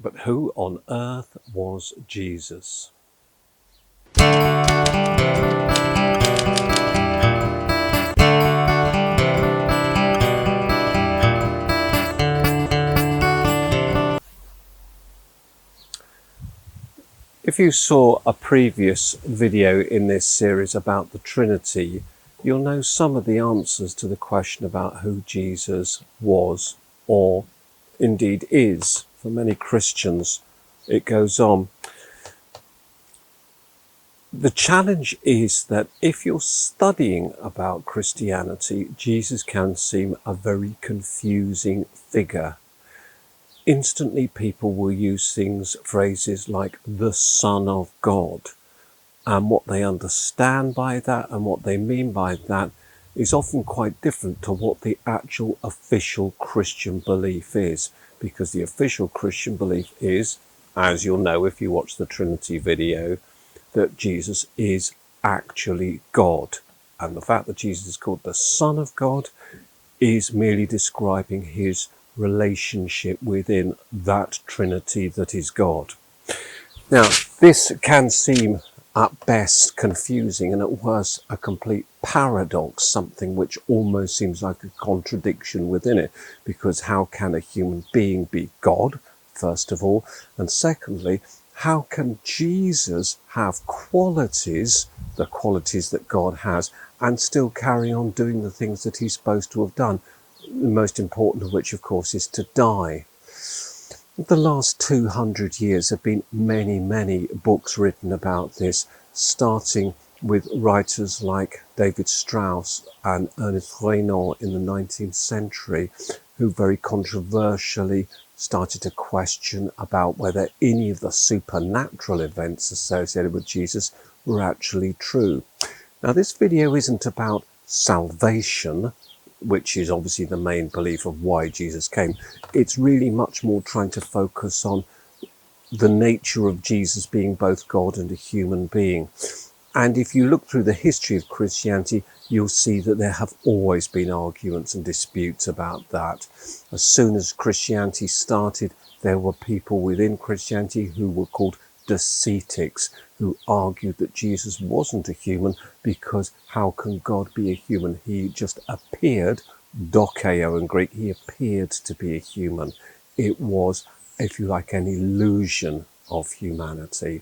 But who on earth was Jesus? If you saw a previous video in this series about the Trinity, you'll know some of the answers to the question about who Jesus was, or indeed is. For many Christians, it goes on. The challenge is that if you're studying about Christianity, Jesus can seem a very confusing figure. Instantly people will use phrases like the Son of God, and what they understand by that and what they mean by that is often quite different to what the actual official Christian belief is, because the official Christian belief is, as you'll know if you watch the Trinity video, that Jesus is actually God. And the fact that Jesus is called the Son of God is merely describing his relationship within that Trinity that is God. Now, this can seem at best confusing and at worst a complete paradox, something which almost seems like a contradiction within it, because how can a human being be God, first of all, and secondly, how can Jesus have qualities, the qualities that God has, and still carry on doing the things that he's supposed to have done, the most important of which, of course, is to die? The last 200 years have been many books written about this, starting with writers like David Strauss and Ernest Renan in the 19th century, who very controversially started to question about whether any of the supernatural events associated with Jesus were actually true. Now, this video isn't about salvation, which is obviously the main belief of why Jesus came. It's really much more trying to focus on the nature of Jesus being both God and a human being. And if you look through the history of Christianity, you'll see that there have always been arguments and disputes about that. As soon as Christianity started, there were people within Christianity who were called Docetics, who argued that Jesus wasn't a human, because how can God be a human? He just appeared, dokeo in Greek, he appeared to be a human. It was, if you like, an illusion of humanity.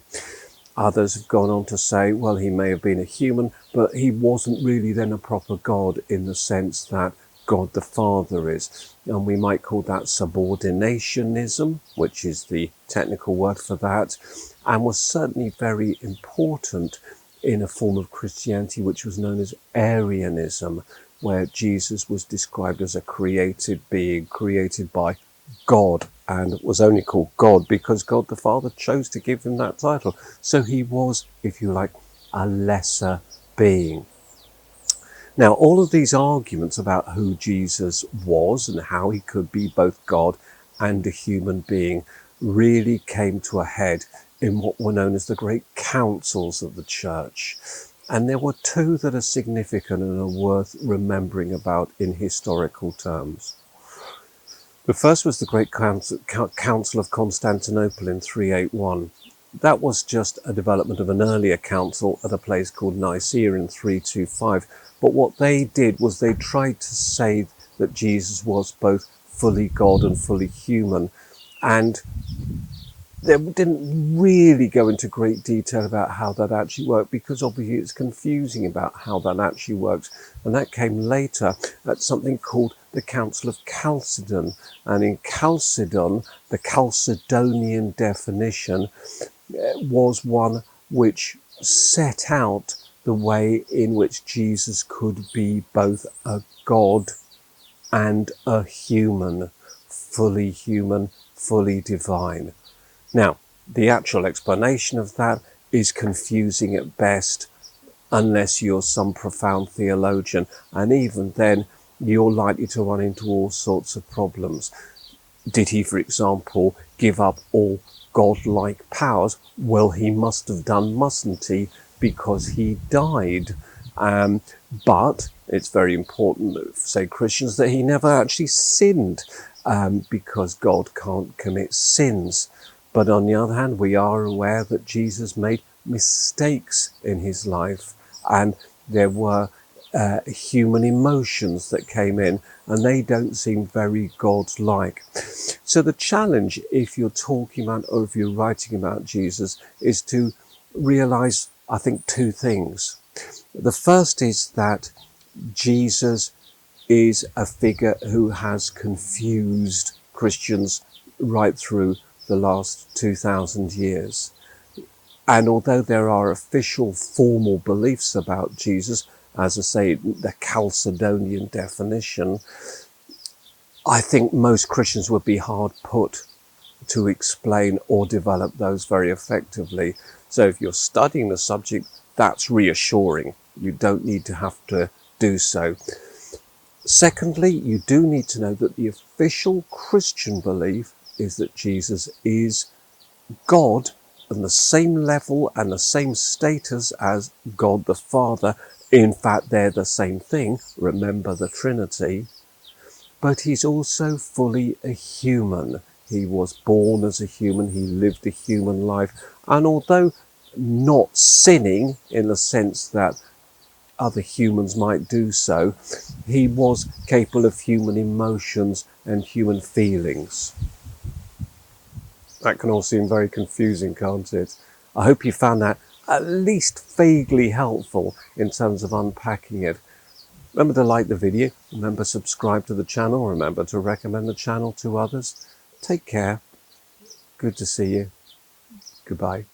Others have gone on to say, well, he may have been a human, but he wasn't really then a proper God in the sense that God the Father is. And we might call that subordinationism, which is the technical word for that, and was certainly very important in a form of Christianity which was known as Arianism, where Jesus was described as a created being, created by God, and was only called God because God the Father chose to give him that title. So he was, if you like, a lesser being. Now, all of these arguments about who Jesus was and how he could be both God and a human being really came to a head in what were known as the great councils of the church. And there were two that are significant and are worth remembering about in historical terms. The first was the Great Council of Constantinople in 381. That was just a development of an earlier council at a place called Nicaea in 325. But what they did was they tried to say that Jesus was both fully God and fully human. And they didn't really go into great detail about how that actually worked, because obviously it's confusing about how that actually works. And that came later at something called the Council of Chalcedon. And in Chalcedon, the Chalcedonian definition was one which set out the way in which Jesus could be both a God and a human, fully divine. Now, the actual explanation of that is confusing at best, unless you're some profound theologian, and even then you're likely to run into all sorts of problems. Did he, for example, give up all godlike powers? Well, he must have done, mustn't he? Because he died. But it's very important, say Christians, that he never actually sinned. because God can't commit sins. But on the other hand, we are aware that Jesus made mistakes in his life, and there were human emotions that came in, and they don't seem very God-like. So the challenge, if you're talking about or if you're writing about Jesus, is to realize, I think, two things. The first is that Jesus is a figure who has confused Christians right through the last 2,000 years. And although there are official formal beliefs about Jesus, as I say, the Chalcedonian definition, I think most Christians would be hard put to explain or develop those very effectively. So if you're studying the subject, that's reassuring. You don't need to have to do so. Secondly, you do need to know that the official Christian belief is that Jesus is God on the same level and the same status as God the Father. In fact, they're the same thing. Remember the Trinity. But he's also fully a human. He was born as a human. He lived a human life. And although not sinning in the sense that other humans might do so, he was capable of human emotions and human feelings. That can all seem very confusing, can't it? I hope you found that at least vaguely helpful in terms of unpacking it. Remember to like the video, remember to subscribe to the channel, remember to recommend the channel to others. Take care. Good to see you. Goodbye.